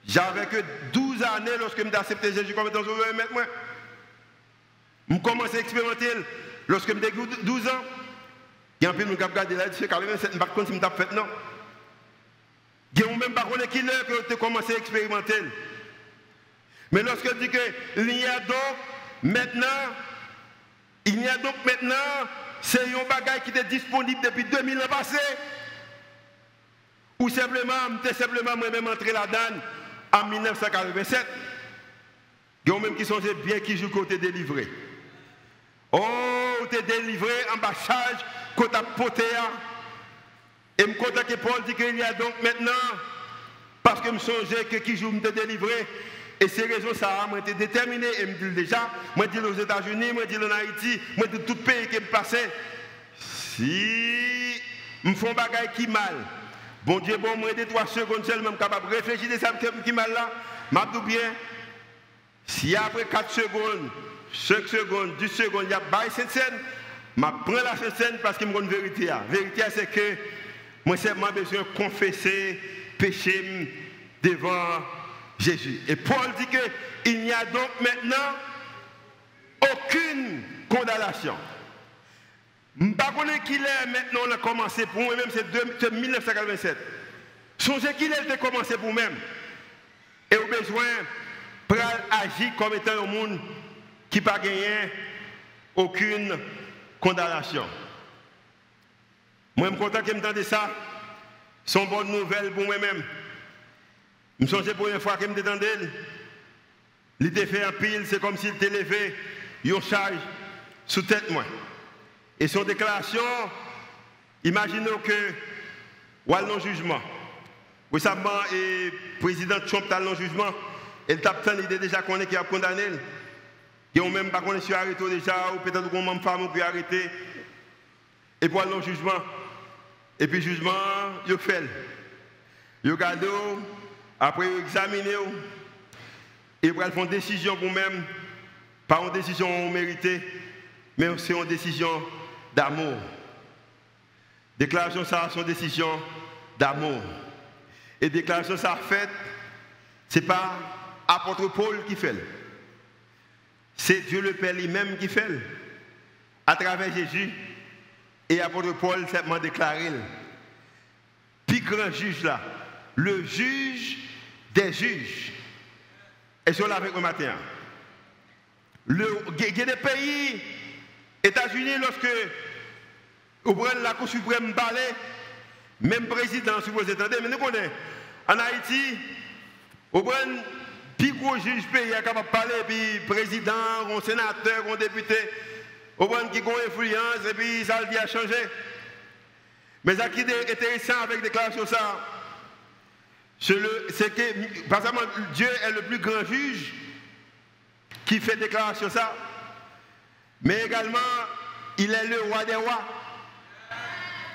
J'avais que 12 années lorsque j'ai accepté Jésus comme étant sauveur et maître. Je commençais à expérimenter lorsque j'ai 12 ans. Il y a un peu de gens qui ont regardé là, c'est 87, je ne sais pas si je fait non. Il y a même pas qui l'heure que tu as commencé à expérimenter. Mais lorsque je dis que il y a donc maintenant, c'est un bagage qui était disponible depuis 2000 ans passé. Ou simplement, moi-même entré là-dedans en 1987. Il y a même qui sont bien qui jouent côté délivré. Oh, tu es délivré en bas charge, côté poté. Et je content que Paul dit qu'il y a donc maintenant, parce que je me songeais que qui joue me délivré. Et ces raisons, ça a été déterminé. Et je me dis déjà, je dis aux États-Unis, je dis en Haïti, je dis tout pays qui me passait. Si je fais un bagage qui mal, bon Dieu, bon, moi, 3 secondes seulement, je suis capable de réfléchir à ça qui mal là, je dis bien, si après 4 secondes, 5 secondes, 10 secondes, il y a cette scène, je prends la scène parce que je me une vérité. La vérité, c'est que moi, j'ai besoin de confesser péché devant Jésus. Et Paul dit qu'il n'y a donc maintenant aucune condamnation. Je ne sais pas qu'il est maintenant, on a commencé pour moi-même, c'est 1987. Songez qu'il a commencé pour moi-même. Et au besoin, pour agir comme étant un monde qui n'a pas gagné aucune condamnation. Moi, je suis content que je m'entende ça. C'est une bonne nouvelle pour moi-même. Je me souviens pour une fois que je m'entendais. Il était fait en pile, c'est comme s'il était levé une charge sous tête moi. Et son déclaration, imaginez que, ou à non jugement. Récemment, le président Trump a non jugement. Il tape tant l'idée déjà qu'on est qui a condamné. Et on même pas qu'on est arrêté déjà, ou peut-être qu'on m'a femme qui arrêté. Et pour le jugement. Et puis le jugement, il fait. Il regarde, après il examine, et il prend une décision pour même, pas une décision méritée, mais c'est une décision d'amour. Déclaration ça, c'est une décision d'amour. Et déclaration ça faite, ce n'est pas apôtre Paul qui fait. C'est Dieu le Père lui-même qui fait. À travers Jésus. Et apôtre Paul simplement déclaré. Puis grand juge là, le juge des juges. Et sur là avec le matin. Il y a des pays, États-Unis, lorsque vous prenez la Cour suprême balai, même président, si vous entendez, mais nous connaissons. En Haïti, vous prenez plus gros juge pays capable de parler, puis président, un sénateur, un député. Au point qui a une influence et puis ça le dit a changé. Mais ce qui est intéressant avec la déclaration ça, c'est que, par exemple, Dieu est le plus grand juge qui fait déclaration ça, mais également, il est le roi des rois.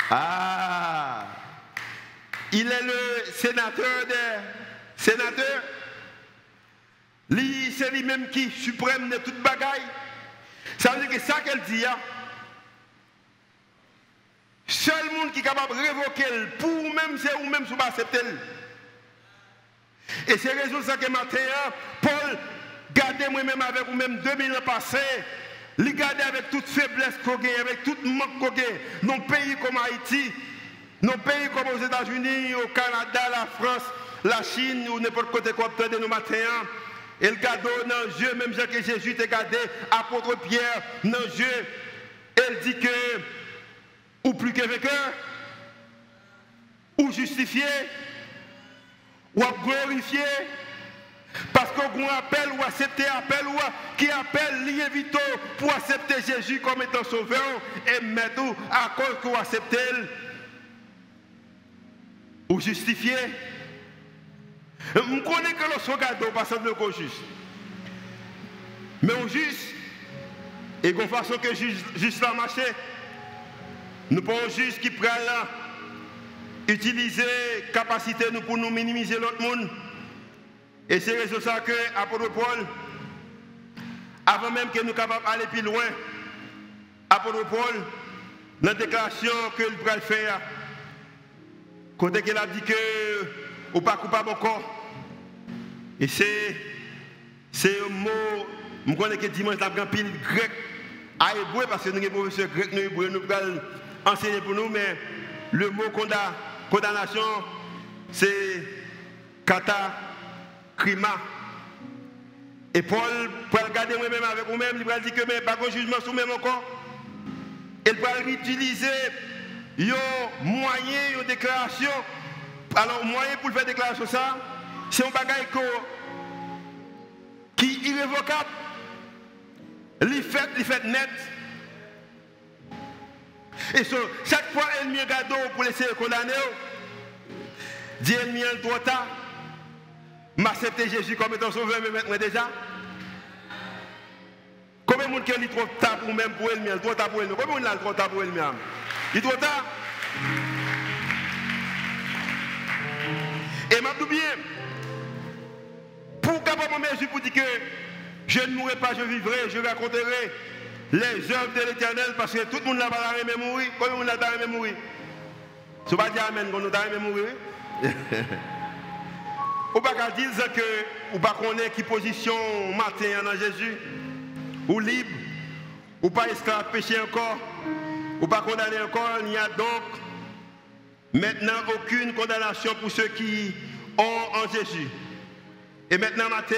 Ah! Il est le sénateur des sénateurs. C'est lui-même qui est suprême de toute bagaille. Ça veut dire que ça qu'elle dit, seul monde qui est capable de révoquer pour vous-même, c'est vous-même qui accepter. Et c'est raison de ça que matin, Paul, gardez moi-même avec vous-même 2000 ans passés. Les garder avec toute faiblesse qu'on a, avec tout manque qu'on a, dans pays comme Haïti, dans pays comme aux États-Unis, au Canada, la France, la Chine, ou n'importe côté qu'on obtient de nos matins. Et le cadeau dans le jeu, même Jean que Jésus t'a gardé, apôtre Pierre, dans le jeu, elle dit que, ou plus que vainqueur, ou justifié, ou glorifié. Parce qu'on appelle ou accepter appel ou qui appelle l'invité pour accepter Jésus comme étant sauveur et mettre à cause qu'on accepte ou justifier. Je connais que le soldado passe de juste. Mais on juste, et qu'on façon que juste la marché, nous pas juste qui prend là, utiliser capacité nous pour nous minimiser l'autre monde. Et c'est raison ça que l'apôtre Paul, avant même que nous soyons capables d'aller plus loin, l'apôtre Paul, dans la déclaration que il va faire, côté qu'il a dit que ou pas coupable encore. Et c'est un mot, je connais que dimanche, nous avons pile grec à hébreu, parce que nous avons des professeurs grecs, nous allons enseigner pour nous, mais le mot condamnation, c'est kata. Crima. Et Paul, pour regarder moi-même avec vous-même, il va dire que mais pas de jugement sous même encore. Il va utiliser un moyen, une déclaration. Alors, moyen pour faire déclaration ça, c'est un bagage qui est irrévocable. Il fait net. Et so, chaque fois ennemi gado pour laisser condamner, dit ennemi le trop tard. M'accepter Jésus comme étant sauveur, mais maintenant déjà. Combien de monde qui est trop tard pour même pour elle, trop tard pour elle, combien de monde est trop tard pour elle, il est trop tard. Et m'a dit bien, pour capable Jésus pour dire que je ne mourrai pas, je vivrai, je raconterai les œuvres de l'Éternel, parce que tout le monde n'a pas aimé mourir. Combien de monde n'a aimé mourir? Ce n'est pas dire amen, qu'on n'a aimé mourir. Ou pas dire que ou pas connaître qui position matin dans Jésus, ou libre, ou pas esclave péché encore, ou pas condamné encore. Il n'y a donc maintenant aucune condamnation pour ceux qui ont en Jésus. Et maintenant matin,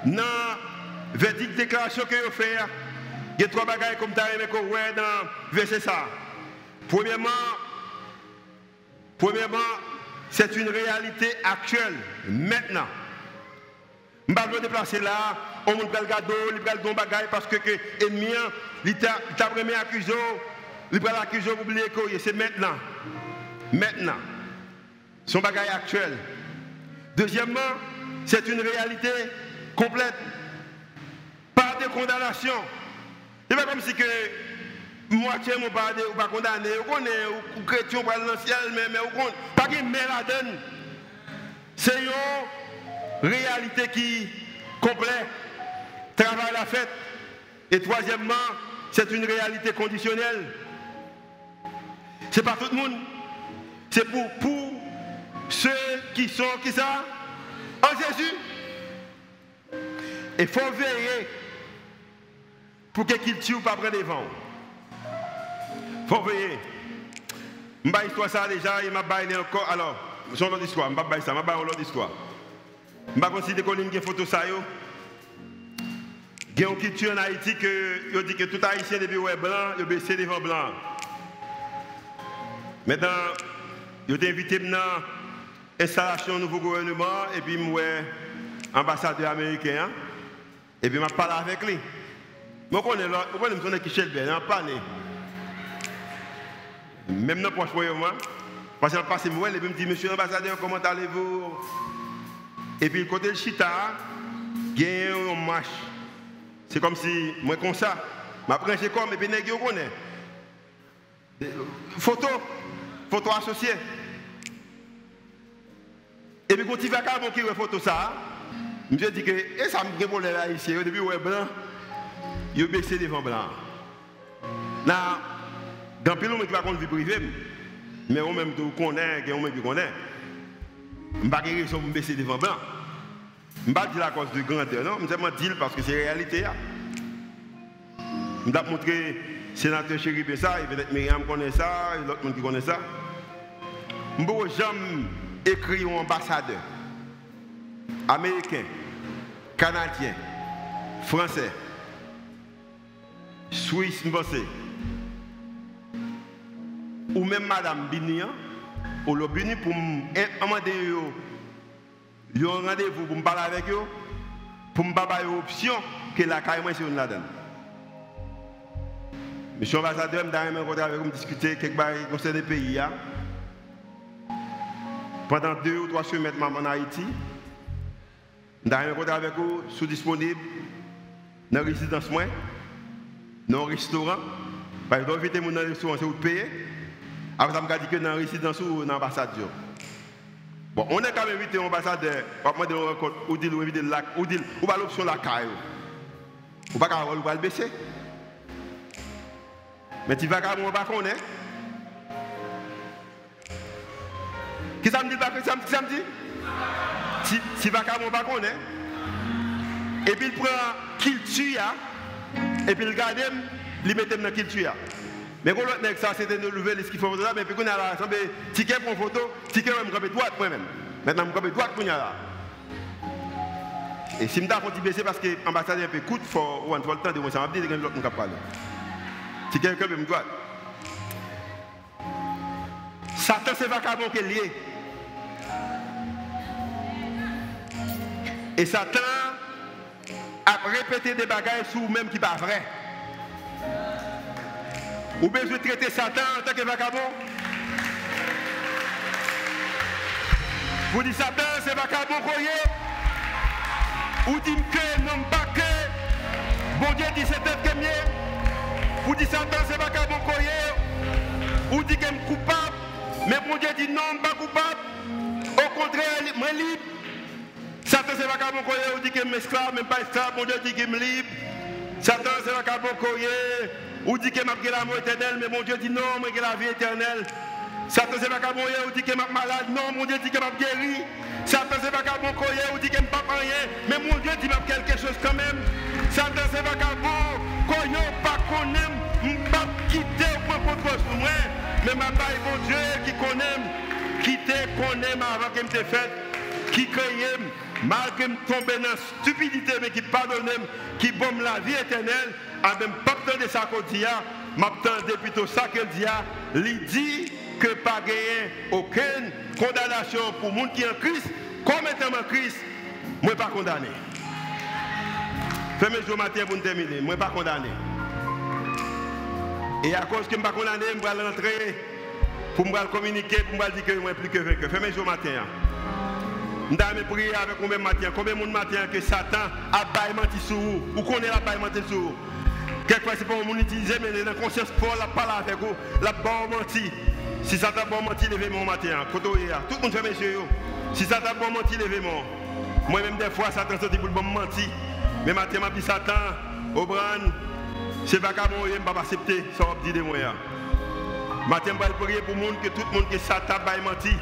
dans verdict déclaration que vous faites, il y a trois bagages comme tu as aimé dans verset ça. Premièrement, c'est une réalité actuelle, maintenant. Je ne vais pas me déplacer là, on va le gado, il va le don bagaille parce que l'ennemi, il t'a vraiment accusé, il va l'accuser pour oublier que c'est maintenant. Maintenant. Son bagaille actuel. Deuxièmement, c'est une réalité complète. Pas de condamnation. Ce n'est pas comme si que moitié mon pas ou pas condamné, ou chrétien pour aller dans le ciel, mais pas de méladone. C'est une réalité qui complète, travail la fête. Et troisièmement, c'est une réalité conditionnelle. C'est pas tout le monde. C'est pour ceux qui sont qui ça en Jésus. Il faut veiller pour qu'ils ne tuent pas près des vents. Il faut veiller. Je vais histoire ça déjà, et je vais encore. Alors, c'est une autre histoire, je vais ça, je vais une autre histoire. Je vais considérer qu'on a une photo ça. Il y a une culture en Haïti qui dit que tout Haïtien depuis ouais blanc, il baissé devant blanc. Maintenant, je t'ai invité dans l'installation du nouveau gouvernement et puis je suis ambassadeur américain. Et puis je parle avec lui. Moi, je connais qui Shelby, il en parle. Même dans proche moi, parce qu'il passe moi, il me dit, monsieur l'ambassadeur, comment allez-vous? Et puis, côté le chita, il y a un match. C'est comme si, moi, comme ça, je prends chez comme, et puis, je connais. Photo associée. Et puis, quand il va quand il photo ça, je me dis que, et ça me répond là ici, au début, ouais, blanc, il baissé devant blanc. Là, dans le monde qui va compte vie privée, mais on même tout connaît, on même qui connaît. Je ne vais pas raison pour me baisser devant blanc. Je ne vais pas dire à cause de grandeur, non, je vais dire parce que c'est la réalité. Je vais montrer le sénateur Chéribé ça, et peut-être Myriam connaît ça, et l'autre monde qui connaît ça. Je ne vais jamais écrire un ambassadeur américain, canadien, français, suisse, ou même Madame Binian, ou le Bini pour me demander un rendez-vous pour me parler avec eux, pour me donner une option que la carrément c'est une là-dedans. Monsieur l'ambassadeur, je vais rencontrer avec vous, discuter quelque chose qui concerne le pays. Pendant 2 ou 3 semaines en Haïti, je vais rencontrer avec vous, sous disponible, dans la résidence, dans le restaurant. Parce que vous invitez dans le restaurant, c'est vous payez. Après, ça me dit que dans la résidence ou dans l'ambassade. Bon, on est quand même invité l'ambassadeur, on dit ou dit invité le lac, ou dit ou pas l'option la caille. Ou pas le baisser. Mais tu vas quand même pas connaître. Qui ça me dit pas que ça me dit? Tu vas quand même pas connaître. Et puis il prend culture et puis il garde, il met dans culture. Mais quand l'autre ça c'était de lever ce qu'il faut là, mais puis qu'on a là, ticket pour photo, ticket même camper droite moi-même. Maintenant je camper droite qu'on a là. Et si je dois baisser parce que l'ambassadeur peut coûte faut ou on faut le temps de moi ça m'a dit que l'autre nous capable parler. Ticket camper même droite. Satan c'est vagabond qui est lié. Et Satan a répété des bagages sur vous-même qui ne sont pas vrais. Vous avez besoin de traiter Satan en tant que vagabond. Vous dites Satan, c'est vagabond qu'on est. Vous dites que non pas que. Bon Dieu dit c'est peut-être que mieux. Vous dites Satan, c'est vagabond qu'on est. Vous dites que je suis coupable. Mais bon Dieu dit non, pas coupable. Au contraire, je suis libre. Satan, c'est vagabond qu'on est. Vous dites que je suis esclave, même pas esclave. Bon Dieu dit que je suis libre. Satan, c'est vagabond qu'on est. Ou dit que je suis la mort éternelle, mais mon Dieu dit non, je suis la vie éternelle. Satan, c'est vagabond, ou dit que je suis malade, non, mon Dieu dit que je suis guéri. Satan, c'est vagabond, ou dit que je ne suis pas rien, mais mon Dieu dit que je quelque chose quand même. Satan, c'est vagabond, pas qu'on aime, je ne vais pas quitter au point contre moi, mais ma baille, mon Dieu, qui connaît, quitter qu'on aime avant que je me fasse, qui crée, malgré me tomber dans la stupidité, mais qui pardonne, qui bombe la vie éternelle. En même pas de ça qu'on dit, m'attendais plutôt ça qu'elle dit, il dit que pas gagné aucune condamnation pour les gens qui sont en Christ, comme étant en Christ, moi pas condamné. Fais-moi jour matin pour terminer, moi pas condamné. Et à cause que je ne suis pas condamné, je vais rentrer pour me communiquer, pour me dire que je suis plus que vainqueur. Fais-moi jour matin. Je vais prier avec combien de matin, combien de matin que Satan a baillé sur vous, ou qu'on est là baillé sur vous. Quelquefois, c'est pas un monde utilisé, mais dans la conscience pour la parole avec vous, la bonne menti. Si ça t'a bon menti, levez-moi matin. Tout le monde fait mes yeux. Si ça t'a bon menti, levez-moi. Moi-même, des fois, Satan sorti pour le bon menti. Mais matin, m'a dit Satan, Aubran, c'est pas comme moi, je ne vais pas accepter ça, on dit de moi. Matin, je vais prier pour que tout le monde qui Satan va menti,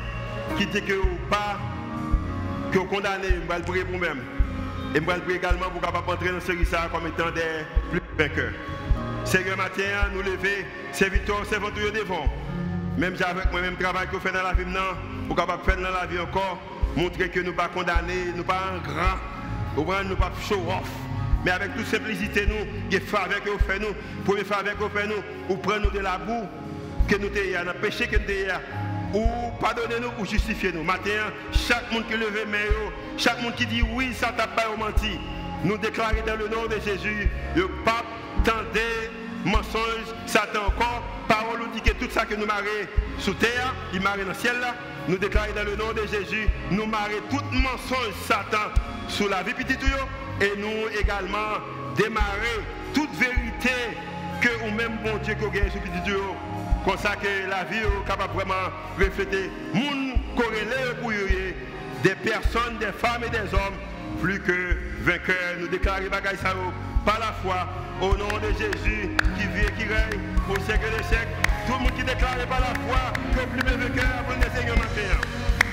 qui dit que vous pas, que vous condamnez, je vais prier pour moi-même. Et je vais prier également pour capable entrer dans ce série comme étant des plus vainqueurs. Seigneur, matin, nous lever, serviteurs, servanteurs devant. Même avec moi-même travail que vous faites dans la vie, vous capable faire dans la vie encore, montrer que nous ne sommes pas condamnés, nous ne sommes pas en grand, nous ne sommes pas show off. Mais avec toute simplicité, nous, les faveurs que vous faites, nous, pour les faveurs que vous faites, nous, ou prenez-nous de la boue que nous avons, dans le péché que nous avons. Ou pardonnez-nous ou justifiez-nous. Matin, chaque monde qui lève main, chaque monde qui dit oui, ça t'a pas menti. Nous déclarons dans le nom de Jésus, le pape tendez, mensonge, Satan encore, parole nous dit que tout ça que nous marrons sous terre, il marre dans le ciel là, nous déclarons dans le nom de Jésus, nous marrons tout mensonge Satan sous la vie petite et nous également démarrer toute vérité que ou même bon Dieu que vous gagnez sur petit comme ça que la vie est capable vraiment refléter moun corrélé pour des personnes, des femmes et des hommes plus que vainqueurs. Nous déclarons bagaille ça par la foi au nom de Jésus qui vit et qui règne au siècle des siècles. Tout le monde qui déclare par la foi que plus vainqueur pour le Seigneur matin.